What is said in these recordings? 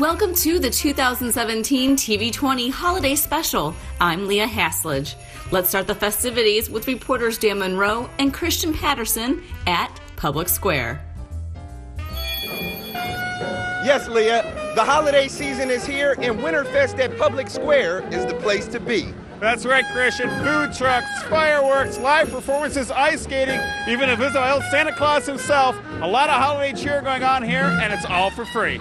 Welcome to the 2017 TV20 Holiday Special. I'm Leah Haslage. Let's start the festivities with reporters Dan Monroe and Christian Patterson at Public Square. Yes, Leah, the holiday season is here and Winterfest at Public Square is the place to be. That's right, Christian. Food trucks, fireworks, live performances, ice skating, even a visit by Santa Claus himself. A lot of holiday cheer going on here, and it's all for free.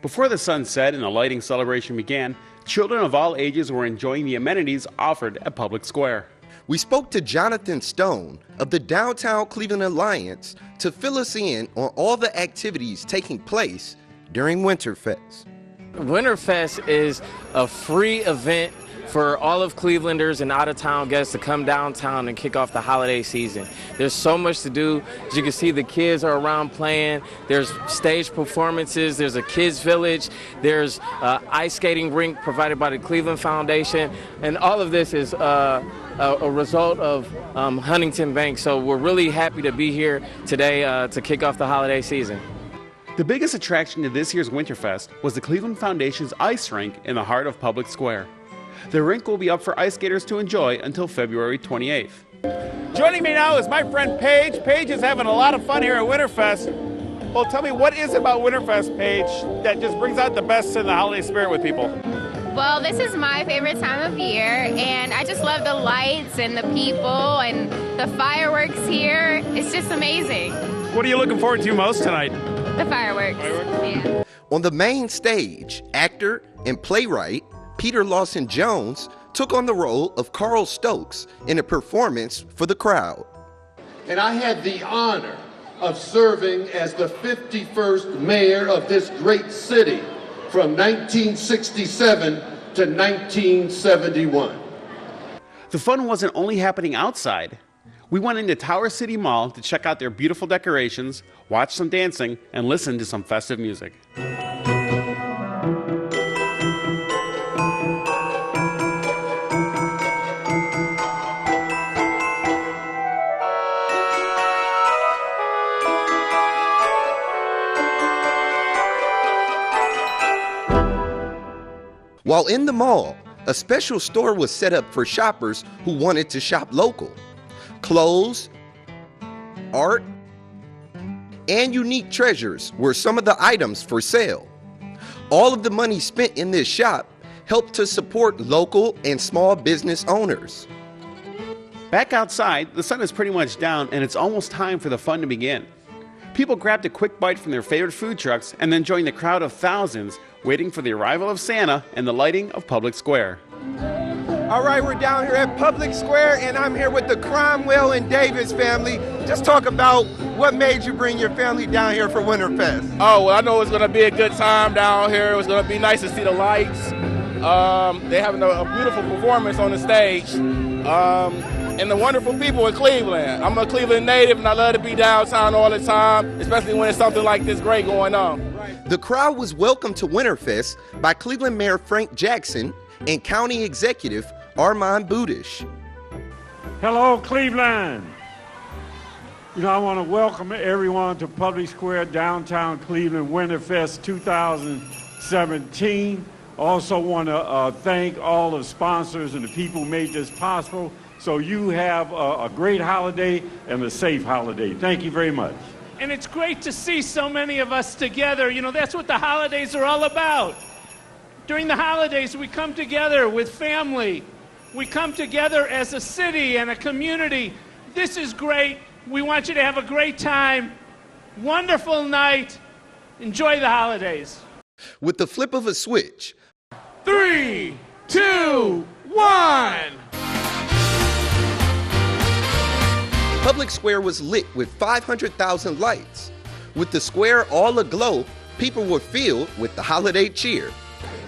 Before the sun set and the lighting celebration began, children of all ages were enjoying the amenities offered at Public Square. We spoke to Jonathan Stone of the Downtown Cleveland Alliance to fill us in on all the activities taking place during Winterfest. Winterfest is a free event for all of Clevelanders and out-of-town guests to come downtown and kick off the holiday season. There's so much to do. As you can see, the kids are around playing. There's stage performances. There's a kids village. There's an ice skating rink provided by the Cleveland Foundation. And all of this is a result of Huntington Bank. So we're really happy to be here today to kick off the holiday season. The biggest attraction to this year's Winterfest was the Cleveland Foundation's ice rink in the heart of Public Square. The rink will be up for ice skaters to enjoy until February 28th. Joining me now is my friend Paige. Paige is having a lot of fun here at Winterfest. Well, tell me, what is it about Winterfest, Paige, that just brings out the best in the holiday spirit with people? Well, this is my favorite time of year, and I just love the lights and the people and the fireworks here. It's just amazing. What are you looking forward to most tonight? The fireworks. Yeah. On the main stage, actor and playwright Peter Lawson Jones took on the role of Carl Stokes in a performance for the crowd. And I had the honor of serving as the 51st mayor of this great city from 1967 to 1971. The fun wasn't only happening outside. We went into Tower City Mall to check out their beautiful decorations, watch some dancing, and listen to some festive music. While in the mall, a special store was set up for shoppers who wanted to shop local. Clothes, art, and unique treasures were some of the items for sale. All of the money spent in this shop helped to support local and small business owners. Back outside, the sun is pretty much down and it's almost time for the fun to begin. People grabbed a quick bite from their favorite food trucks and then joined the crowd of thousands waiting for the arrival of Santa and the lighting of Public Square. All right, we're down here at Public Square and I'm here with the Cromwell and Davis family. Just talk about what made you bring your family down here for Winterfest. Oh, well, I know it's going to be a good time down here. It was going to be nice to see the lights. They're having a beautiful performance on the stage. And the wonderful people in Cleveland. I'm a Cleveland native and I love to be downtown all the time, especially when it's something like this great going on. The crowd was welcomed to Winterfest by Cleveland Mayor Frank Jackson and County Executive Armand Budish. Hello, Cleveland. I want to welcome everyone to Public Square, downtown Cleveland, Winterfest 2017. Also want to thank all the sponsors and the people who made this possible. So you have a great holiday and a safe holiday. Thank you very much. And it's great to see so many of us together. That's what the holidays are all about. During the holidays, we come together with family. We come together as a city and a community. This is great. We want you to have a great time. Wonderful night. Enjoy the holidays. With the flip of a switch. 3, 2, 1. Public Square was lit with 500,000 lights. With the square all aglow, people were filled with the holiday cheer.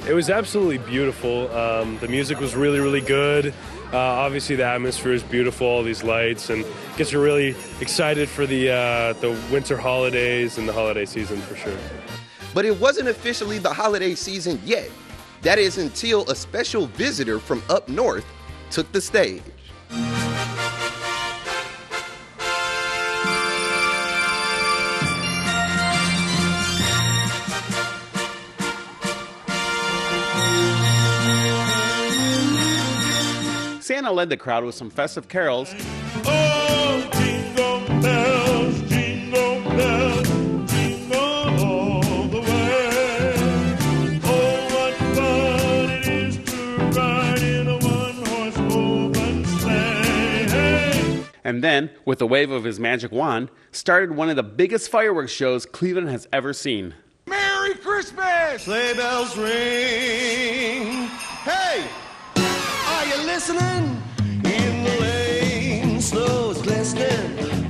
It was absolutely beautiful. The music was really, really good. Obviously, the atmosphere is beautiful, all these lights, and gets you really excited for the winter holidays and the holiday season for sure. But it wasn't officially the holiday season yet. That is until a special visitor from up north took the stage. Santa led the crowd with some festive carols. Oh, jingle bells, jingle all the way. Oh, what fun it is to ride in a one-horse open sleigh. Hey! And then, with a wave of his magic wand, started one of the biggest fireworks shows Cleveland has ever seen. Merry Christmas! Sleigh bells ring. Hey! Are you listening? In the lane, snow's glistening.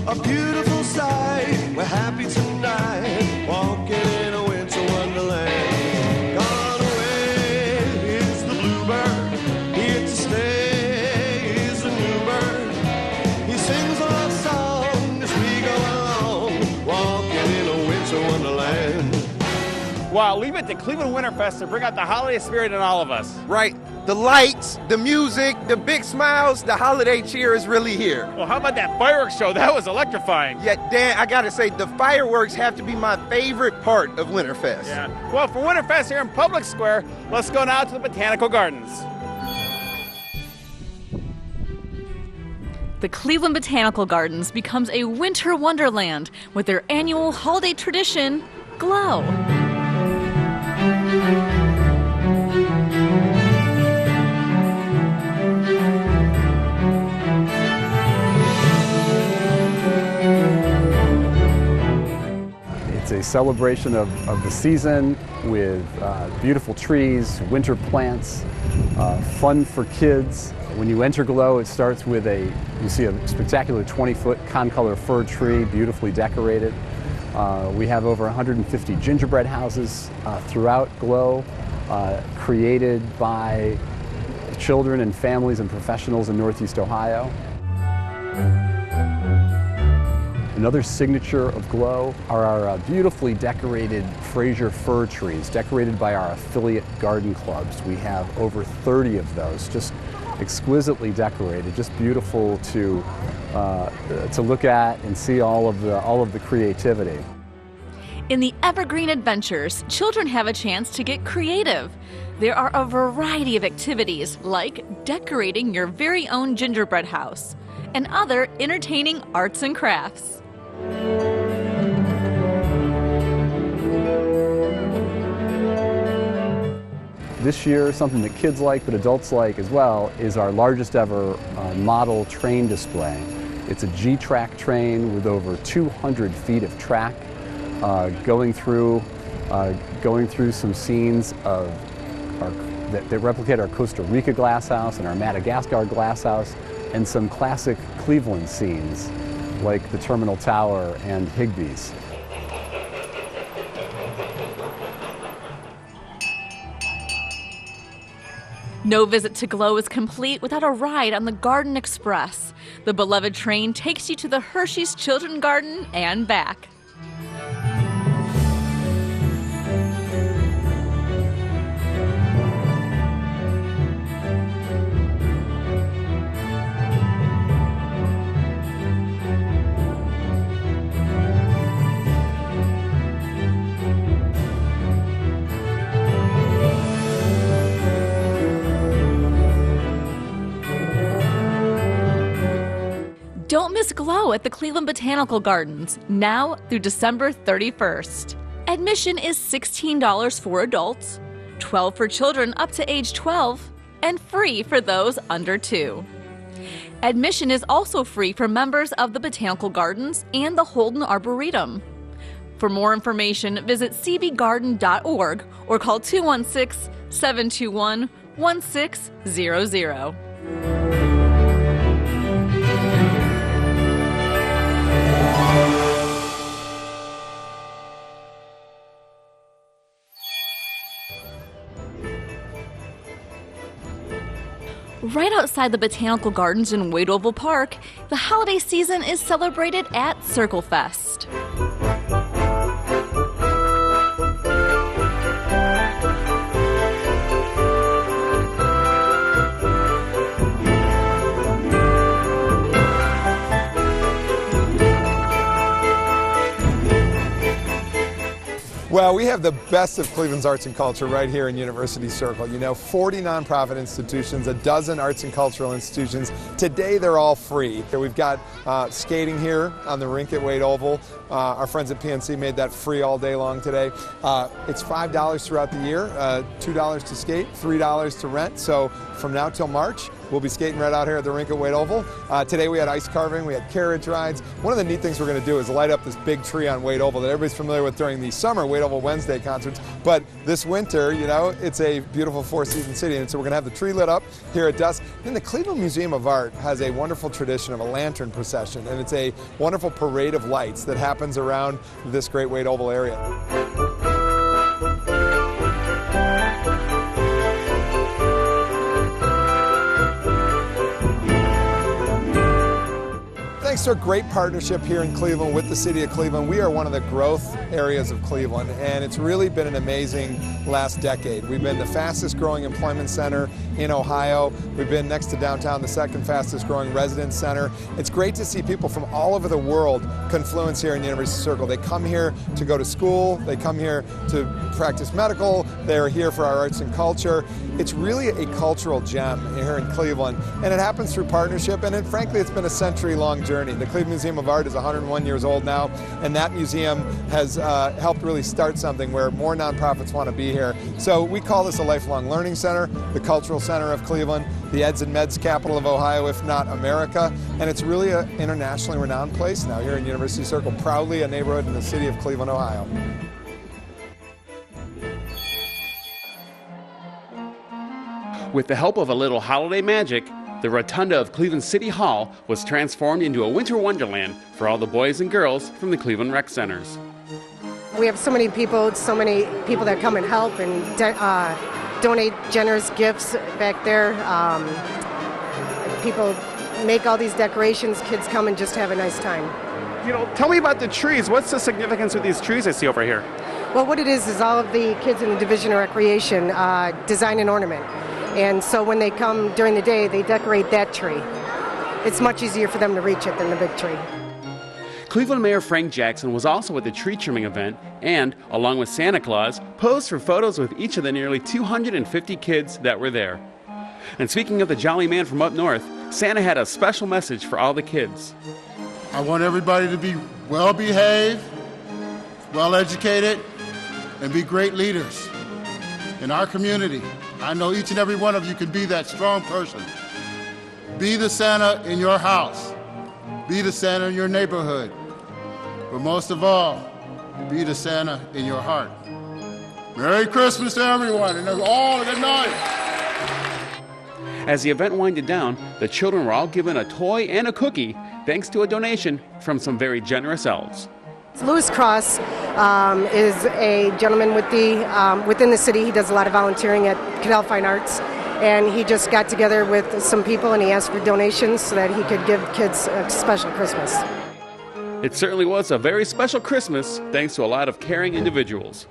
A beautiful sight. We're happy tonight. Walking in a winter wonderland. Gone away is the bluebird. Here to stay is the new bird. He sings our song as we go along. Walking in a winter wonderland. Wow, leave it to Cleveland Winterfest to bring out the holiday spirit in all of us. Right. The lights, the music, the big smiles, the holiday cheer is really here. Well, how about that fireworks show? That was electrifying. Yeah, Dan, I gotta say, the fireworks have to be my favorite part of Winterfest. Yeah. Well, for Winterfest here in Public Square, let's go now to the Botanical Gardens. The Cleveland Botanical Gardens becomes a winter wonderland with their annual holiday tradition, Glow. It's a celebration of the season with beautiful trees, winter plants, fun for kids. When you enter Glow, it starts with you see a spectacular 20-foot concolor fir tree, beautifully decorated. We have over 150 gingerbread houses throughout Glow, created by children and families and professionals in Northeast Ohio. Another signature of Glow are our beautifully decorated Fraser fir trees, decorated by our affiliate garden clubs. We have over 30 of those, just exquisitely decorated, just beautiful to look at and see all of the creativity. In the Evergreen Adventures, children have a chance to get creative. There are a variety of activities like decorating your very own gingerbread house and other entertaining arts and crafts. This year, something that kids like but adults like as well is our largest ever model train display. It's a G-track train with over 200 feet of track, going through some scenes that replicate our Costa Rica glass house and our Madagascar glass house, and some classic Cleveland scenes like the Terminal Tower and Higbee's. No visit to Glow is complete without a ride on the Garden Express. The beloved train takes you to the Hershey's Children's Garden and back. Don't miss Glow at the Cleveland Botanical Gardens, now through December 31st. Admission is $16 for adults, $12 for children up to age 12, and free for those under 2. Admission is also free for members of the Botanical Gardens and the Holden Arboretum. For more information, visit cbgarden.org or call 216-721-1600. Right outside the Botanical Gardens in Wade Oval Park, the holiday season is celebrated at Circle Fest. Well, we have the best of Cleveland's arts and culture right here in University Circle. You know, 40 nonprofit institutions, a dozen arts and cultural institutions. Today, they're all free. We've got skating here on the rink at Wade Oval. Our friends at PNC made that free all day long today. It's $5 throughout the year, $2 to skate, $3 to rent. So from now till March, we'll be skating right out here at the rink at Wade Oval. Today we had ice carving, we had carriage rides. One of the neat things we're going to do is light up this big tree on Wade Oval that everybody's familiar with during the summer Wade Oval Wednesday concerts. But this winter, you know, it's a beautiful four-season city, and so we're going to have the tree lit up here at dusk. Then the Cleveland Museum of Art has a wonderful tradition of a lantern procession, and it's a wonderful parade of lights that happens around this great Wade Oval area. Thanks to a great partnership here in Cleveland with the City of Cleveland, we are one of the growth areas of Cleveland, and it's really been an amazing last decade. We've been the fastest growing employment center in Ohio. We've been next to downtown the second fastest growing residence center. It's great to see people from all over the world confluence here in University Circle. They come here to go to school, they come here to practice medical, they're here for our arts and culture. It's really a cultural gem here in Cleveland, and it happens through partnership, and frankly, it's been a century-long journey. The Cleveland Museum of Art is 101 years old now, and that museum has helped really start something where more nonprofits want to be here. So we call this a lifelong learning center, the cultural center of Cleveland, the Eds and Meds capital of Ohio, if not America, and it's really an internationally renowned place now here in University Circle, proudly a neighborhood in the city of Cleveland, Ohio. With the help of a little holiday magic, the rotunda of Cleveland City Hall was transformed into a winter wonderland for all the boys and girls from the Cleveland Rec Centers. We have so many people that come and help and donate generous gifts back there. People make all these decorations, kids come and just have a nice time. You know, tell me about the trees. What's the significance of these trees I see over here? Well, what it is all of the kids in the Division of Recreation design an ornament. And so when they come during the day, they decorate that tree. It's much easier for them to reach it than the big tree. Cleveland Mayor Frank Jackson was also at the tree trimming event and, along with Santa Claus, posed for photos with each of the nearly 250 kids that were there. And speaking of the jolly man from up north, Santa had a special message for all the kids. I want everybody to be well-behaved, well-educated, and be great leaders in our community. I know each and every one of you can be that strong person. Be the Santa in your house. Be the Santa in your neighborhood. But most of all, be the Santa in your heart. Merry Christmas to everyone, and all good night. As the event winded down, the children were all given a toy and a cookie, thanks to a donation from some very generous elves. Louis Cross is a gentleman within the city. He does a lot of volunteering at Cadell Fine Arts, and he just got together with some people and he asked for donations so that he could give kids a special Christmas. It certainly was a very special Christmas, thanks to a lot of caring individuals.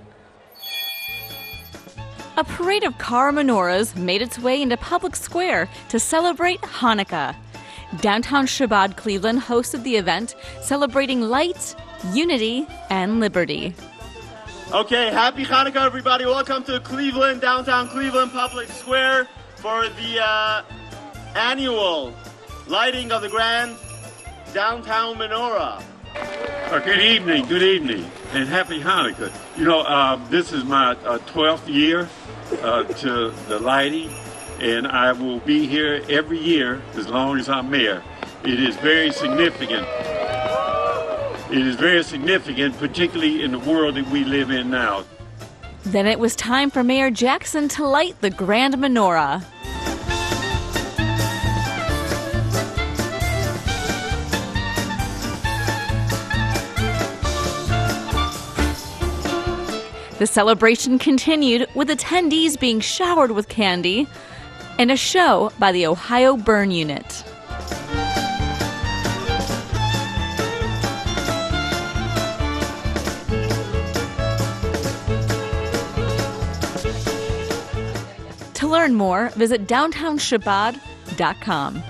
A parade of car menorahs made its way into Public Square to celebrate Hanukkah. Downtown Shabbat, Cleveland hosted the event, celebrating light, unity, and liberty. Okay, happy Hanukkah, everybody. Welcome to Cleveland, downtown Cleveland Public Square for the annual lighting of the grand downtown menorah. Good evening, and happy Hanukkah. You know, this is my 12th year to the lighting, and I will be here every year as long as I'm mayor. It is very significant. It is very significant, particularly in the world that we live in now. Then it was time for Mayor Jackson to light the grand menorah. The celebration continued with attendees being showered with candy and a show by the Ohio Burn Unit. To learn more, visit downtownshabad.com.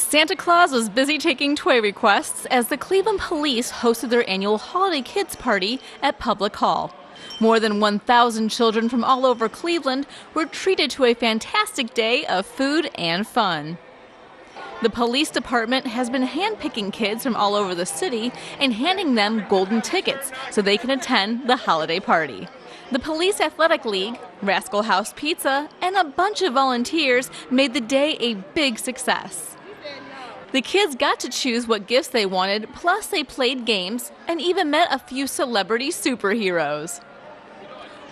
Santa Claus was busy taking toy requests as the Cleveland Police hosted their annual Holiday Kids Party at Public Hall. More than 1,000 children from all over Cleveland were treated to a fantastic day of food and fun. The police department has been handpicking kids from all over the city and handing them golden tickets so they can attend the holiday party. The Police Athletic League, Rascal House Pizza, and a bunch of volunteers made the day a big success. The kids got to choose what gifts they wanted, plus they played games and even met a few celebrity superheroes.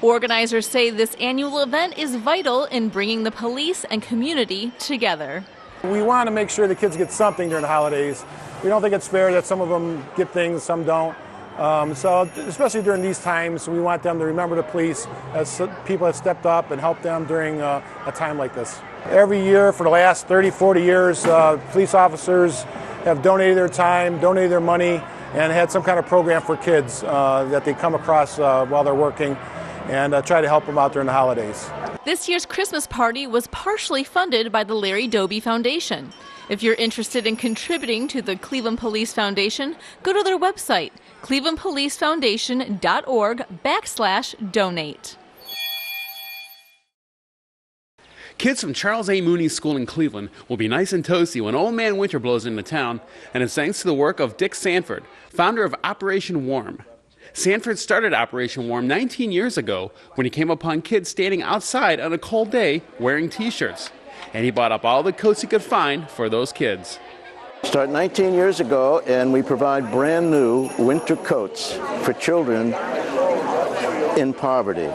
Organizers say this annual event is vital in bringing the police and community together. We want to make sure the kids get something during the holidays. We don't think it's fair that some of them get things, some don't. So especially during these times, we want them to remember the police as people have stepped up and helped them during a time like this. Every year for the last 30, 40 years, police officers have donated their time, donated their money, and had some kind of program for kids that they come across while they're working, and try to help them out during the holidays. This year's Christmas party was partially funded by the Larry Doby Foundation. If you're interested in contributing to the Cleveland Police Foundation, go to their website, clevelandpolicefoundation.org/donate. Kids from Charles A. Mooney School in Cleveland will be nice and toasty when Old Man Winter blows into town, and it's thanks to the work of Dick Sanford, founder of Operation Warm. Sanford started Operation Warm 19 years ago when he came upon kids standing outside on a cold day wearing T-shirts. And he bought up all the coats he could find for those kids. Started 19 years ago, and we provide brand new winter coats for children in poverty.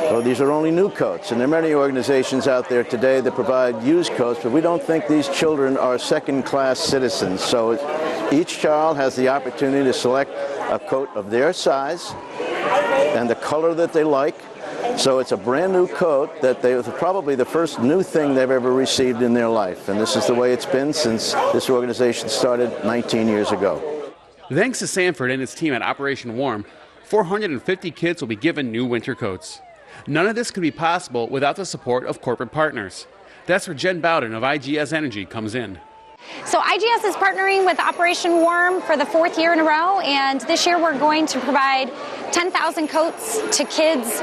So these are only new coats, and there are many organizations out there today that provide used coats, but we don't think these children are second-class citizens. So each child has the opportunity to select a coat of their size and the color that they like. So it's a brand new coat that it's probably the first new thing they've ever received in their life. And this is the way it's been since this organization started 19 years ago. Thanks to Sanford and his team at Operation Warm, 450 kids will be given new winter coats. None of this could be possible without the support of corporate partners. That's where Jen Bowden of IGS Energy comes in. So IGS is partnering with Operation Warm for the 4th year in a row, and this year we're going to provide 10,000 coats to kids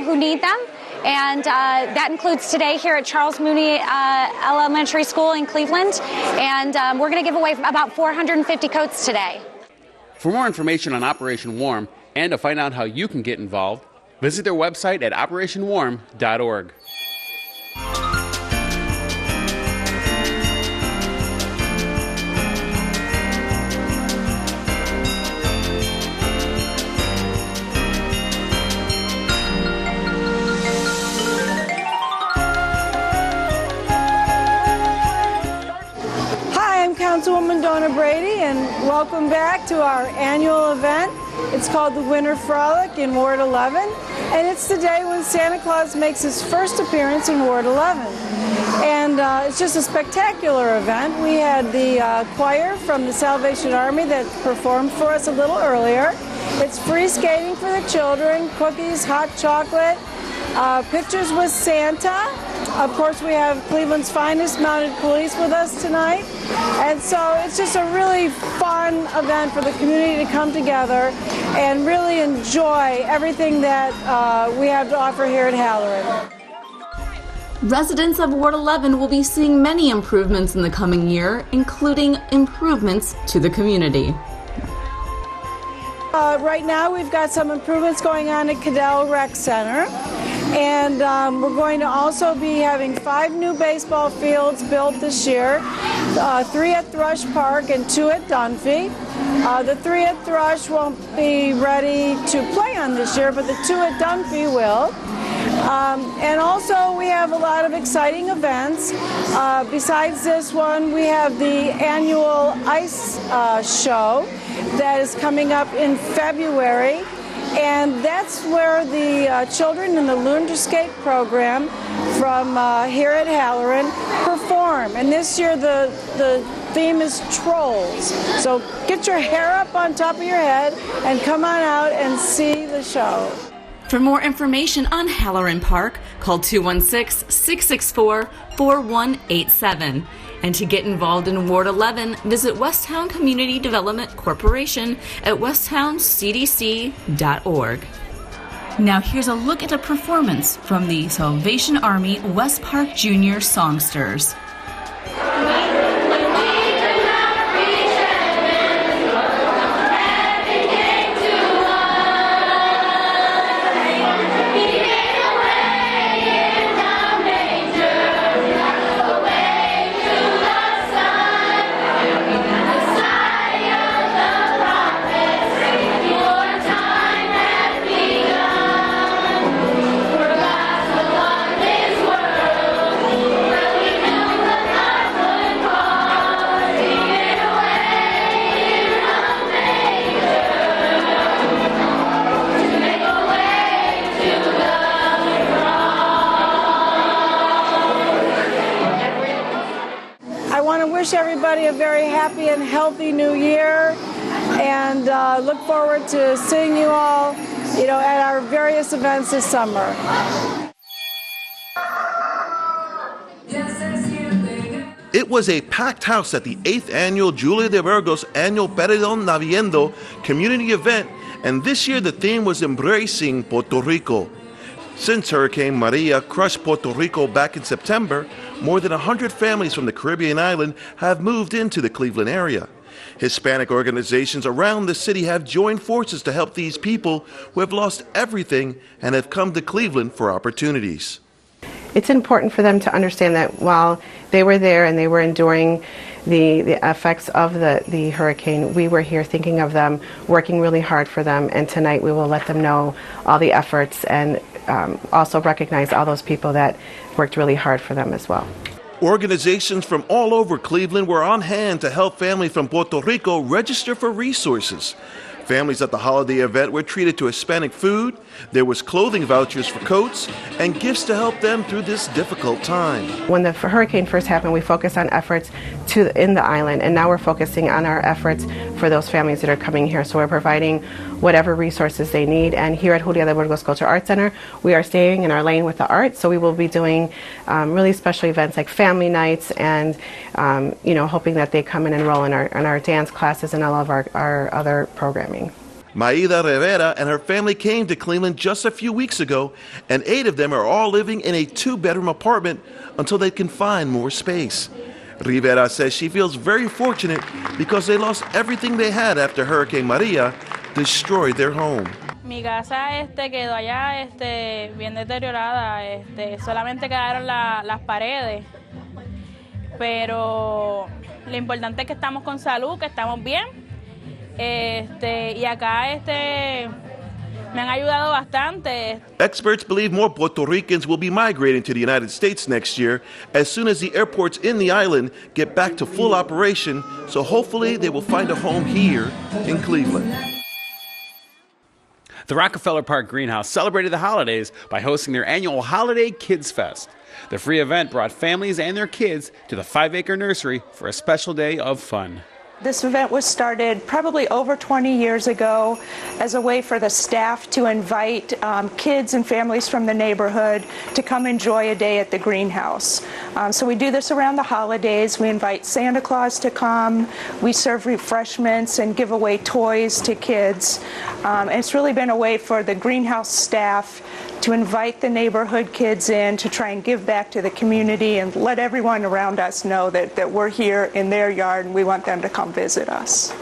who need them. And that includes today here at Charles Mooney Elementary School in Cleveland. And we're going to give away about 450 coats today. For more information on Operation Warm and to find out how you can get involved, visit their website at operationwarm.org. Councilwoman Donna Brady, and welcome back to our annual event. It's called the Winter Frolic in Ward 11, and it's the day when Santa Claus makes his first appearance in Ward 11. And it's just a spectacular event. We had the choir from the Salvation Army that performed for us a little earlier. It's free skating for the children, cookies, hot chocolate, pictures with Santa. Of course, we have Cleveland's finest mounted police with us tonight. And so it's just a really fun event for the community to come together and really enjoy everything that we have to offer here at Halloran. Residents of Ward 11 will be seeing many improvements in the coming year, including improvements to the community. Right now we've got some improvements going on at Cadell Rec Center. And we're going to also be having 5 new baseball fields built this year, 3 at Thrush Park and 2 at Dunphy. The 3 at Thrush won't be ready to play on this year, but the 2 at Dunphy will. And also we have a lot of exciting events. Besides this one, we have the annual ice show that is coming up in February. And that's where the children in the Lunar Skate program from here at Halloran perform. And this year the theme is Trolls. So get your hair up on top of your head and come on out and see the show. For more information on Halloran Park, call 216-664-4187. And to get involved in Ward 11, visit Westtown Community Development Corporation at westtowncdc.org. Now here's a look at a performance from the Salvation Army West Park Junior Songsters. Wish everybody a very happy and healthy new year, and look forward to seeing you all, at our various events this summer. It was a packed house at the 8th annual Julia de Burgos annual Perdón Naviendo community event, and this year the theme was Embracing Puerto Rico. Since Hurricane Maria crushed Puerto Rico back in September, more than 100 families from the Caribbean island have moved into the Cleveland area. Hispanic organizations around the city have joined forces to help these people who have lost everything and have come to Cleveland for opportunities. It's important for them to understand that while they were there and they were enduring the effects of the hurricane, we were here thinking of them, working really hard for them, and tonight we will let them know all the efforts and also recognize all those people that worked really hard for them as well. Organizations from all over Cleveland were on hand to help families from Puerto Rico register for resources. Families at the holiday event were treated to Hispanic food, there was clothing vouchers for coats, and gifts to help them through this difficult time. When the hurricane first happened, we focused on efforts in the island, and now we're focusing on our efforts for those families that are coming here. So we're providing whatever resources they need, and here at Julia de Burgos Cultural Arts Center, we are staying in our lane with the arts, so we will be doing really special events like family nights and hoping that they come and enroll in our dance classes and all of our other programming. Maida Rivera and her family came to Cleveland just a few weeks ago, and 8 of them are all living in a 2-bedroom apartment until they can find more space. Rivera says she feels very fortunate because they lost everything they had after Hurricane Maria destroyed their home. Mi casa quedó allá bien deteriorada, solamente quedaron las paredes, pero lo importante es que estamos con salud, que estamos bien. Y acá me han ayudado bastante. Experts believe more Puerto Ricans will be migrating to the United States next year as soon as the airports in the island get back to full operation, so hopefully they will find a home here in Cleveland. The Rockefeller Park Greenhouse celebrated the holidays by hosting their annual Holiday Kids Fest. The free event brought families and their kids to the 5-acre nursery for a special day of fun. This event was started probably over 20 years ago as a way for the staff to invite kids and families from the neighborhood to come enjoy a day at the greenhouse. So we do this around the holidays. We invite Santa Claus to come. We serve refreshments and give away toys to kids. And it's really been a way for the greenhouse staff to invite the neighborhood kids in to try and give back to the community and let everyone around us know that we're here in their yard and we want them to come visit us.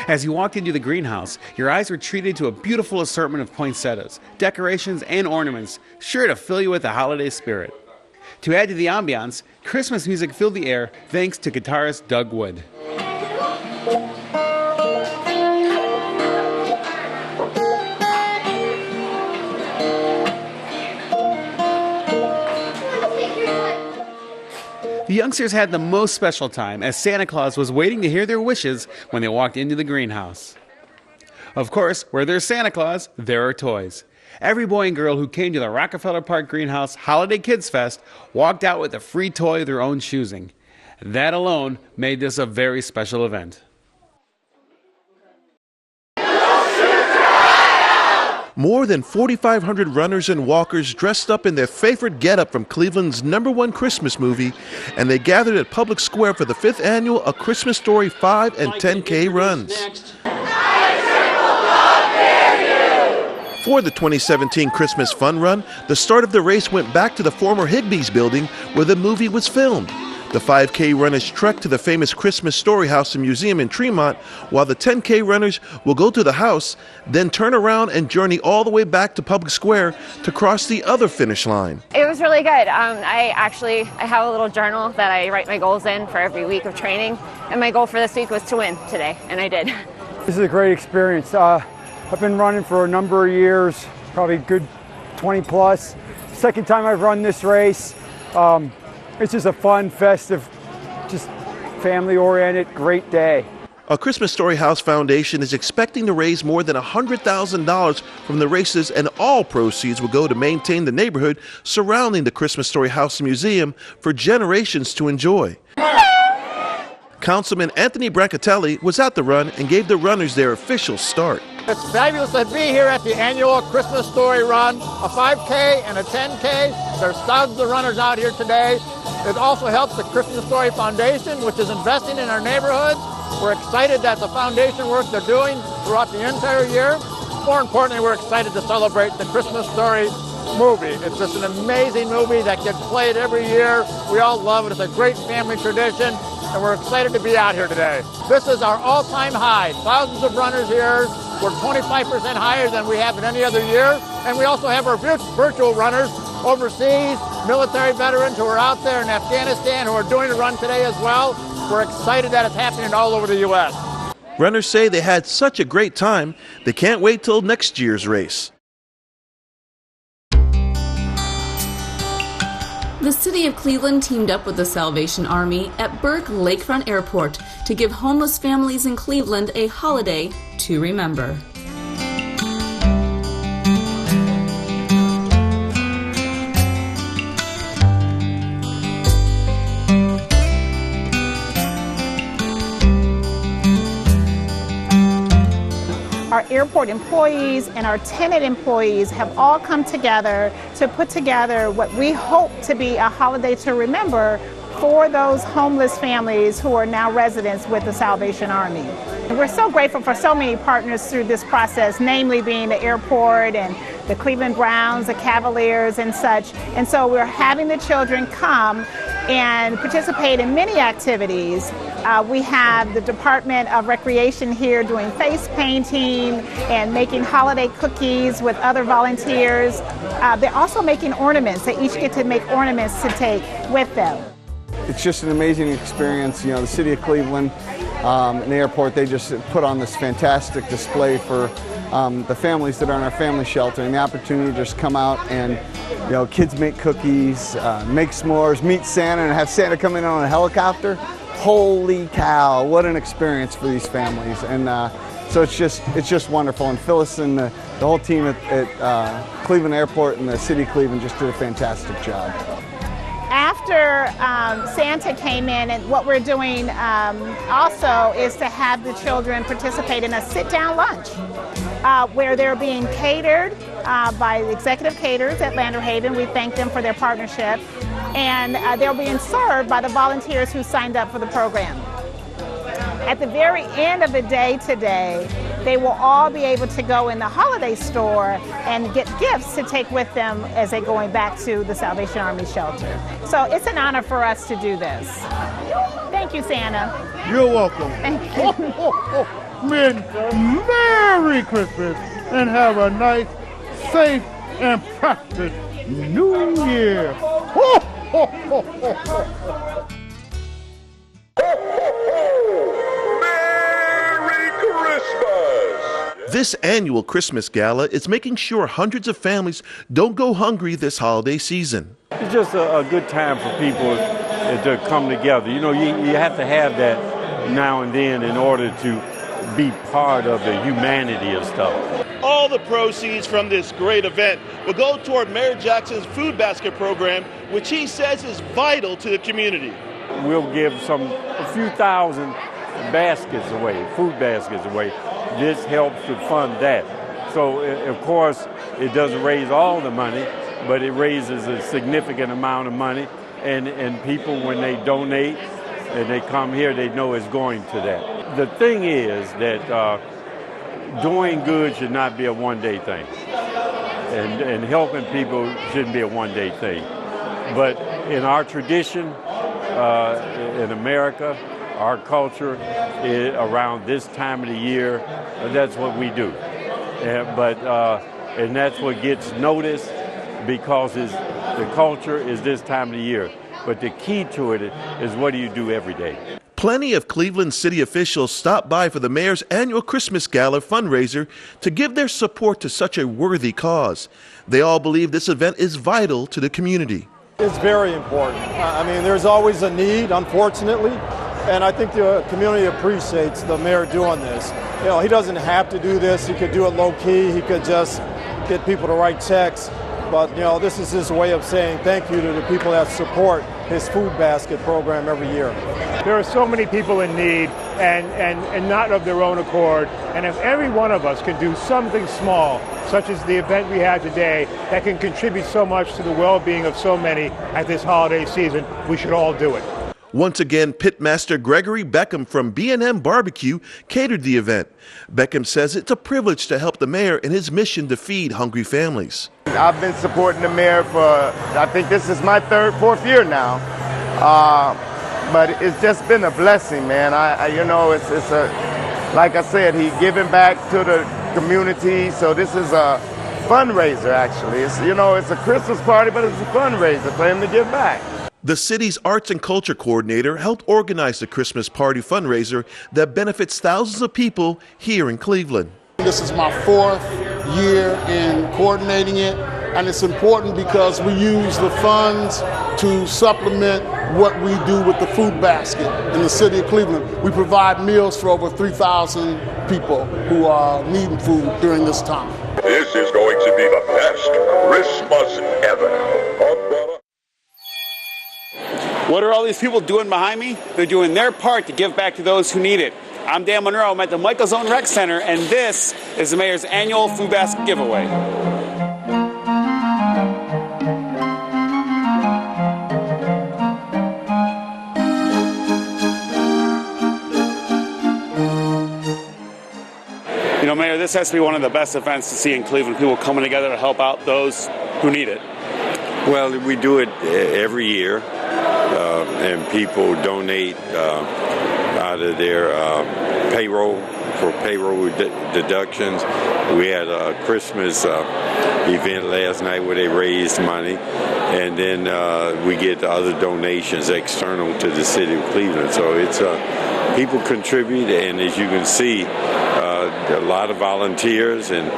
As you walked into the greenhouse, your eyes were treated to a beautiful assortment of poinsettias, decorations, and ornaments, sure to fill you with the holiday spirit. To add to the ambiance, Christmas music filled the air thanks to guitarist Doug Wood. The youngsters had the most special time as Santa Claus was waiting to hear their wishes when they walked into the greenhouse. Of course, where there's Santa Claus, there are toys. Every boy and girl who came to the Rockefeller Park Greenhouse Holiday Kids Fest walked out with a free toy of their own choosing. That alone made this a very special event. More than 4,500 runners and walkers dressed up in their favorite getup from Cleveland's #1 Christmas movie, and they gathered at Public Square for the 5th annual A Christmas Story 5 and 10K runs. For the 2017 Christmas Fun Run, the start of the race went back to the former Higbee's building where the movie was filmed. The 5K runners trekked to the famous Christmas Story House and Museum in Tremont, while the 10K runners will go to the house, then turn around and journey all the way back to Public Square to cross the other finish line. It was really good. I have a little journal that I write my goals in for every week of training, and my goal for this week was to win today, and I did. This is a great experience. I've been running for a number of years, probably a good 20 plus. Second time I've run this race. It's just a fun, festive, just family-oriented, great day. A Christmas Story House Foundation is expecting to raise more than $100,000 from the races, and all proceeds will go to maintain the neighborhood surrounding the Christmas Story House and Museum for generations to enjoy. Councilman Anthony Brancatelli was at the run and gave the runners their official start. It's fabulous to be here at the annual Christmas Story Run, a 5K and a 10K. There's thousands of runners out here today. It also helps the Christmas Story Foundation, which is investing in our neighborhoods. We're excited that the foundation work they're doing throughout the entire year. More importantly, we're excited to celebrate the Christmas Story movie. It's just an amazing movie that gets played every year. We all love it. It's a great family tradition, and we're excited to be out here today. This is our all-time high. Thousands of runners here. We're 25% higher than we have in any other year. And we also have our virtual runners overseas, military veterans who are out there in Afghanistan who are doing the run today as well. We're excited that it's happening all over the U.S. Runners say they had such a great time, they can't wait till next year's race. The city of Cleveland teamed up with the Salvation Army at Burke Lakefront Airport to give homeless families in Cleveland a holiday to remember. Our airport employees and our tenant employees have all come together to put together what we hope to be a holiday to remember for those homeless families who are now residents with the Salvation Army. And we're so grateful for so many partners through this process, namely being the airport and the Cleveland Browns, the Cavaliers and such. And so we're having the children come and participate in many activities. We have the Department of Recreation here doing face painting and making holiday cookies with other volunteers. They're also making ornaments. They each get to make ornaments to take with them. It's just an amazing experience. You know, the city of Cleveland and the airport, they just put on this fantastic display for the families that are in our family shelter, and the opportunity to just come out and, you know, kids make cookies, make s'mores, meet Santa, and have Santa come in on a helicopter. Holy cow, what an experience for these families. And so it's just wonderful. And Phyllis and the whole team at Cleveland Airport and the city of Cleveland just did a fantastic job. After Santa came in, and what we're doing also is to have the children participate in a sit-down lunch where they're being catered by the executive caterers at Lander Haven. We thank them for their partnership. And they're being served by the volunteers who signed up for the program. At the very end of the day today, they will all be able to go in the holiday store and get gifts to take with them as they're going back to the Salvation Army shelter. So it's an honor for us to do this. Thank you, Santa. You're welcome. Thank you. Men, Merry Christmas and have a nice, safe, and prosperous New Year. This annual Christmas Gala is making sure hundreds of families don't go hungry this holiday season. It's just a good time for people to come together. You know, you have to have that now and then in order to be part of the humanity of stuff. All the proceeds from this great event will go toward Mayor Jackson's food basket program, which he says is vital to the community. We'll give a few thousand baskets away, food baskets away. This helps to fund that. So, of course, it doesn't raise all the money, but it raises a significant amount of money. And people, when they donate and they come here, they know it's going to that. The thing is that doing good should not be a one-day thing. And helping people shouldn't be a one-day thing. But in our tradition, in America, our culture, around this time of the year, that's what we do. And that's what gets noticed because the culture is this time of the year. But the key to it is what do you do every day? Plenty of Cleveland city officials stopped by for the mayor's annual Christmas Gala fundraiser to give their support to such a worthy cause. They all believe this event is vital to the community. It's very important. I mean, there's always a need, unfortunately, and I think the community appreciates the mayor doing this. You know, he doesn't have to do this. He could do it low-key. He could just get people to write checks. But, you know, this is his way of saying thank you to the people that support his food basket program every year. There are so many people in need and not of their own accord. And if every one of us can do something small, such as the event we had today, that can contribute so much to the well-being of so many at this holiday season, we should all do it. Once again, Pitmaster Gregory Beckham from B&M Barbecue catered the event. Beckham says it's a privilege to help the mayor in his mission to feed hungry families. I've been supporting the mayor for, I think this is my fourth year now. But it's just been a blessing, man. It's like I said, he's giving back to the community. So this is a fundraiser, actually. It's a Christmas party, but it's a fundraiser for him to give back. The city's arts and culture coordinator helped organize the Christmas party fundraiser that benefits thousands of people here in Cleveland. This is my fourth year in coordinating it, and it's important because we use the funds to supplement what we do with the food basket in the city of Cleveland. We provide meals for over 3,000 people who are needing food during this time. This is going to be the best Christmas ever. What are all these people doing behind me? They're doing their part to give back to those who need it. I'm Dan Monroe. I'm at the Michael Zone Rec Center, and this is the mayor's annual food basket giveaway. You know, Mayor, this has to be one of the best events to see in Cleveland, people coming together to help out those who need it. Well, we do it every year, and people donate out of their payroll for payroll deductions. We had a Christmas event last night where they raised money, and then we get other donations external to the city of Cleveland. So it's people contribute, and as you can see, a lot of volunteers, and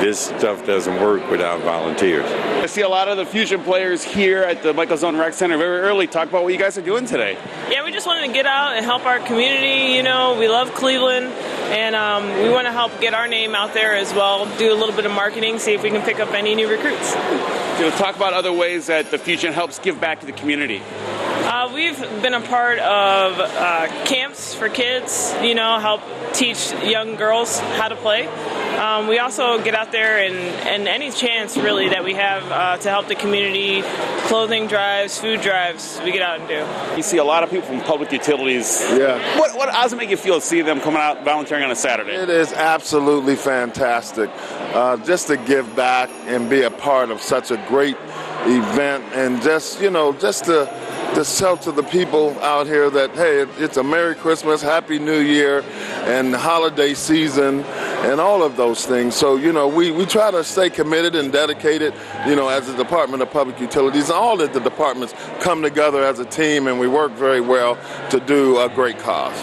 this stuff doesn't work without volunteers. I see a lot of the Fusion players here at the Michael Zone Rec Center very early. Talk about what you guys are doing today. Yeah, we just wanted to get out and help our community. You know, we love Cleveland, and we want to help get our name out there as well, do a little bit of marketing, see if we can pick up any new recruits. Talk about other ways that the Fusion helps give back to the community. We've been a part of camps for kids, help teach young girls how to play. We also get out there and any chance really that we have to help the community, clothing drives, food drives, we get out and do. You see a lot of people from public utilities. Yeah. What does it make you feel to see them coming out volunteering on a Saturday? It is absolutely fantastic just to give back and be a part of such a great event, and just to tell to the people out here that, hey, it's a Merry Christmas, Happy New Year, and holiday season, and all of those things. So, we try to stay committed and dedicated, as the Department of Public Utilities. All of the departments come together as a team, and we work very well to do a great cause.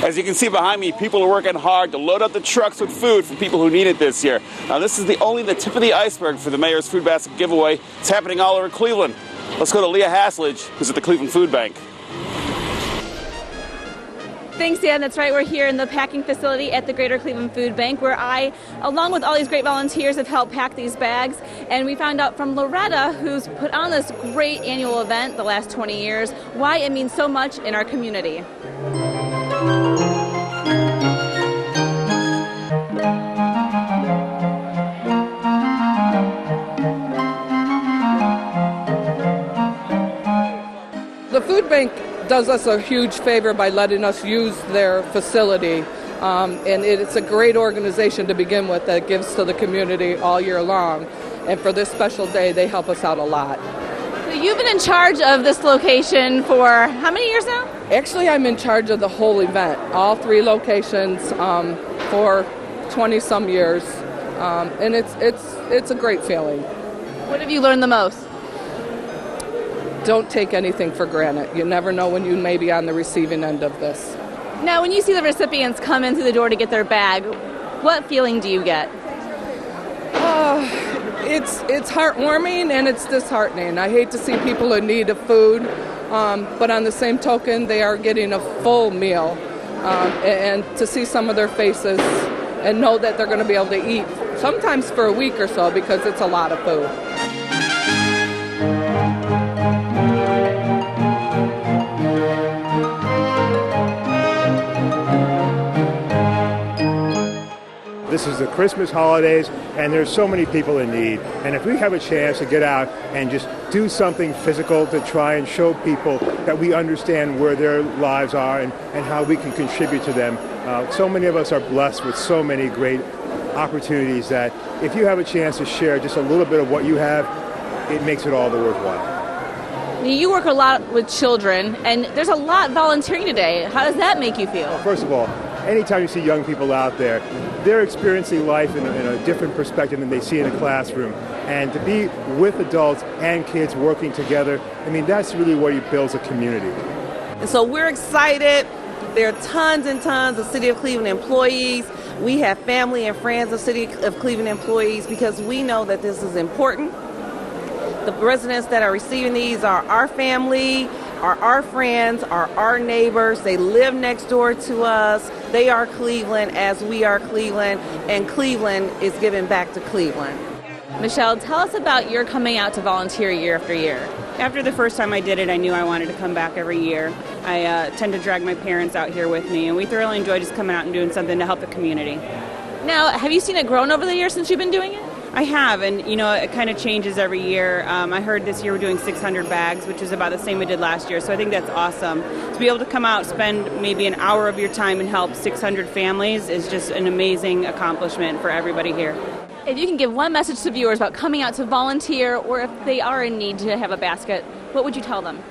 As you can see behind me, people are working hard to load up the trucks with food for people who need it this year. Now, this is only the tip of the iceberg for the Mayor's Food Basket giveaway. It's happening all over Cleveland. Let's go to Leah Hasledge, who's at the Cleveland Food Bank. Thanks, Dan. That's right. We're here in the packing facility at the Greater Cleveland Food Bank, where I, along with all these great volunteers, have helped pack these bags. And we found out from Loretta, who's put on this great annual event the last 20 years, why it means so much in our community. The food bank does us a huge favor by letting us use their facility, and it's a great organization to begin with that gives to the community all year long, and for this special day they help us out a lot. So you've been in charge of this location for how many years now? Actually, I'm in charge of the whole event, all 3 locations, for 20-some years, and it's a great feeling. What have you learned the most? Don't take anything for granted. You never know when you may be on the receiving end of this. Now, when you see the recipients come in through the door to get their bag, what feeling do you get? It's heartwarming and it's disheartening. I hate to see people in need of food, but on the same token, they are getting a full meal. And to see some of their faces and know that they're going to be able to eat, sometimes for a week or so, because it's a lot of food. This is the Christmas holidays, and there's so many people in need. And if we have a chance to get out and just do something physical to try and show people that we understand where their lives are and how we can contribute to them, so many of us are blessed with so many great opportunities that if you have a chance to share just a little bit of what you have, it makes it all the worthwhile. You work a lot with children, and there's a lot volunteering today. How does that make you feel? First of all, anytime you see young people out there, they're experiencing life in a different perspective than they see in a classroom. And to be with adults and kids working together, I mean, that's really where you build a community. And so we're excited. There are tons and tons of City of Cleveland employees. We have family and friends of City of Cleveland employees because we know that this is important. The residents that are receiving these are our family, are our friends, are our neighbors. They live next door to us. They are Cleveland as we are Cleveland, and Cleveland is giving back to Cleveland. Michelle, tell us about your coming out to volunteer year after year. After the first time I did it, I knew I wanted to come back every year. I tend to drag my parents out here with me, and we thoroughly enjoy just coming out and doing something to help the community. Now, have you seen it grown over the years since you've been doing it? I have, and you know, it kind of changes every year. I heard this year we're doing 600 bags, which is about the same we did last year, so I think that's awesome. To be able to come out, spend maybe an hour of your time and help 600 families is just an amazing accomplishment for everybody here. If you can give one message to viewers about coming out to volunteer, or if they are in need to have a basket, what would you tell them?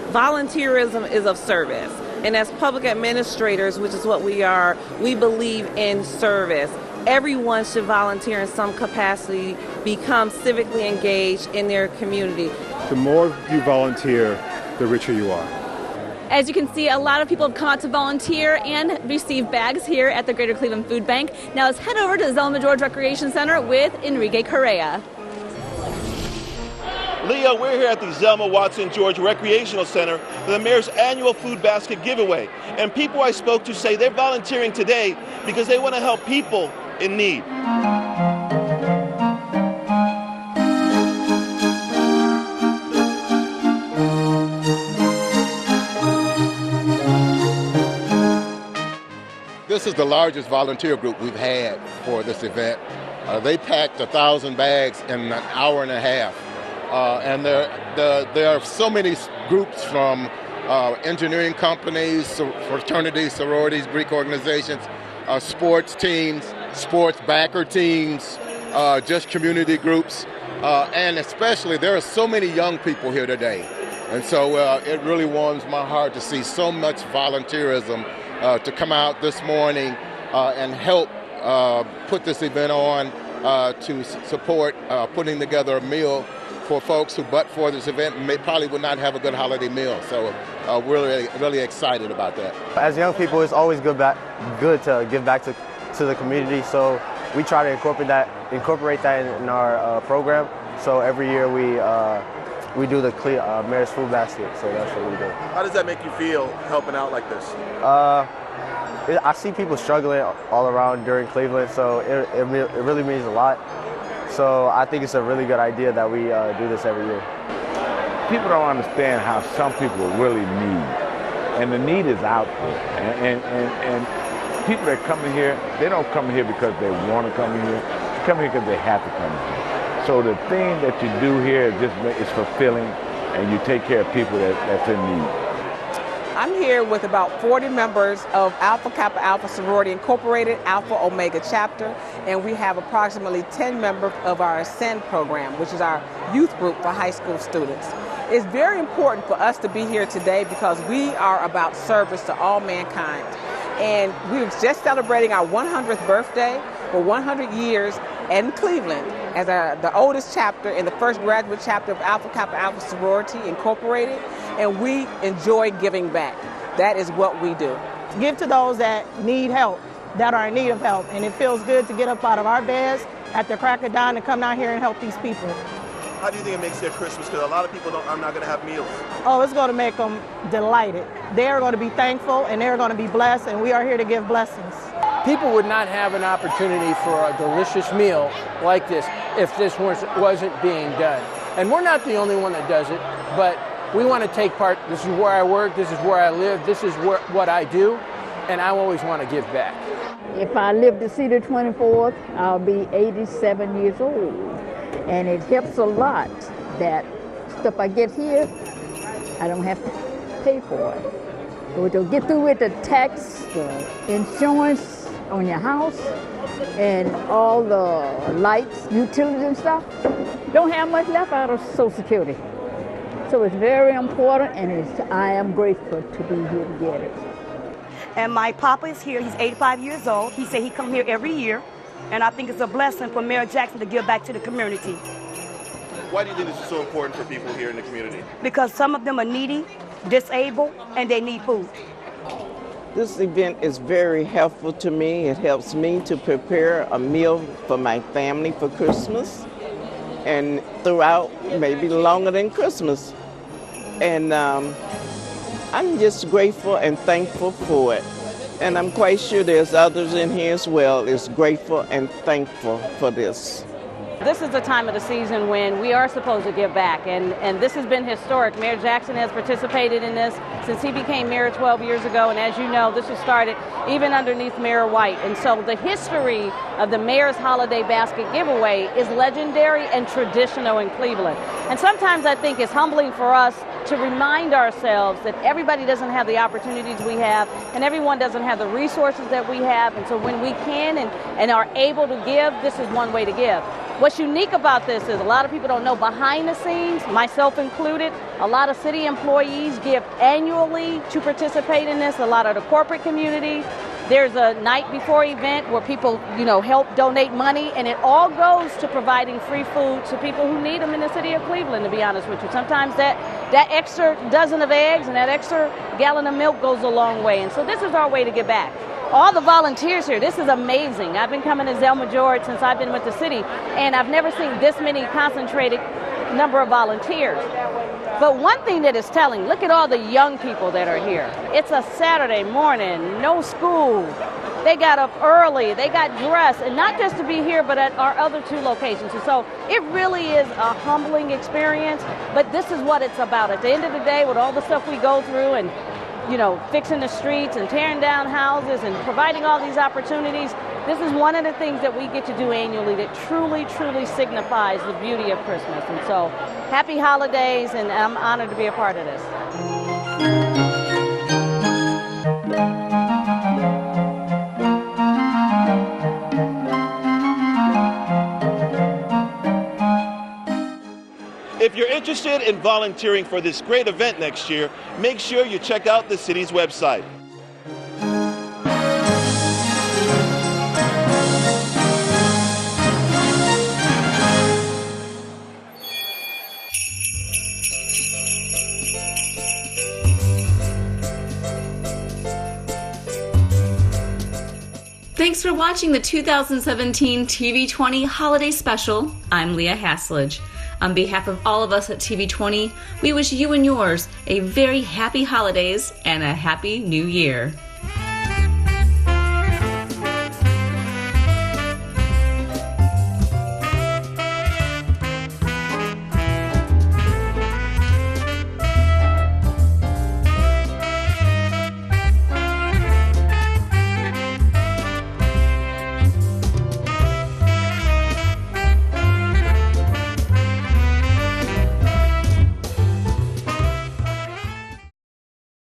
Volunteerism is of service, and as public administrators, which is what we are, we believe in service. Everyone should volunteer in some capacity, become civically engaged in their community. The more you volunteer, the richer you are. As you can see, a lot of people have come out to volunteer and receive bags here at the Greater Cleveland Food Bank. Now let's head over to the Zelma George Recreation Center with Enrique Correa. Leah, we're here at the Zelma Watson George Recreational Center for the mayor's annual food basket giveaway. And people I spoke to say they're volunteering today because they want to help people in need. This is the largest volunteer group we've had for this event. They packed 1,000 bags in an hour and a half. And there are so many groups from engineering companies, fraternities, sororities, Greek organizations, sports teams, sports backer teams, just community groups, and especially there are so many young people here today. And so it really warms my heart to see so much volunteerism to come out this morning and help put this event on to support putting together a meal for folks who, but for this event, probably would not have a good holiday meal. So we're really excited about that. As young people, it's always good to give back to the community. So we try to incorporate that in our program. So every year we we do the Mayor's Food Basket, so that's what we do. How does that make you feel helping out like this? I see people struggling all around during Cleveland, so it really means a lot. So I think it's a really good idea that we do this every year. People don't understand how some people really need, and the need is out there. And people that come in here, they don't come here because they want to come in here. They come here because they have to come in here. So the thing that you do here is fulfilling, and you take care of people that's in need. I'm here with about 40 members of Alpha Kappa Alpha Sorority Incorporated, Alpha Omega Chapter, and we have approximately 10 members of our Ascend program, which is our youth group for high school students. It's very important for us to be here today because we are about service to all mankind. And we were just celebrating our 100th birthday for 100 years in Cleveland as the oldest chapter and the first graduate chapter of Alpha Kappa Alpha Sorority Incorporated, and we enjoy giving back. That is what we do. Give to those that need help, that are in need of help, and it feels good to get up out of our beds at the crack of dawn to come down here and help these people. How do you think it makes their Christmas? Because a lot of people are not going to have meals. Oh, it's going to make them delighted. They're going to be thankful, and they're going to be blessed, and we are here to give blessings. People would not have an opportunity for a delicious meal like this if this wasn't being done. And we're not the only one that does it, but we want to take part. This is where I work, this is where I live, this is what I do, and I always want to give back. If I live to see the 24th, I'll be 87 years old. And it helps a lot that stuff I get here, I don't have to pay for it. But to get through with the tax, the insurance on your house, and all the lights, utilities and stuff, don't have much left out of Social Security. So it's very important, and I am grateful to be here to get it. And my papa is here. He's 85 years old. He said he come here every year. And I think it's a blessing for Mayor Jackson to give back to the community. Why do you think this is so important for people here in the community? Because some of them are needy, disabled, and they need food. This event is very helpful to me. It helps me to prepare a meal for my family for Christmas and throughout, maybe longer than Christmas. And I'm just grateful and thankful for it. And I'm quite sure there's others in here as well is grateful and thankful for this. This is the time of the season when we are supposed to give back, and this has been historic. Mayor Jackson has participated in this since he became mayor 12 years ago, and as you know, this was started even underneath Mayor White. And so the history of the Mayor's Holiday Basket Giveaway is legendary and traditional in Cleveland. And sometimes I think it's humbling for us to remind ourselves that everybody doesn't have the opportunities we have, and everyone doesn't have the resources that we have. And so when we can and are able to give, this is one way to give. What's unique about this is a lot of people don't know behind the scenes, myself included, a lot of city employees give annually to participate in this, a lot of the corporate community. There's a night before event where people, help donate money, and it all goes to providing free food to people who need them in the city of Cleveland, to be honest with you. Sometimes that extra dozen of eggs and that extra gallon of milk goes a long way. And so this is our way to give back. All the volunteers here, this is amazing. I've been coming to Zelma George since I've been with the city, and I've never seen this many concentrated number of volunteers. But one thing that is telling, look at all the young people that are here. It's a Saturday morning, no school. They got up early, they got dressed, and not just to be here, but at our other two locations. And so it really is a humbling experience, but this is what it's about. At the end of the day, with all the stuff we go through and fixing the streets and tearing down houses and providing all these opportunities, this is one of the things that we get to do annually that truly, truly signifies the beauty of Christmas. And so, happy holidays, and I'm honored to be a part of this. If you're interested in volunteering for this great event next year, make sure you check out the city's website. Thanks for watching the 2017 TV20 Holiday Special. I'm Leah Haslage. On behalf of all of us at TV20, we wish you and yours a very happy holidays and a happy new year.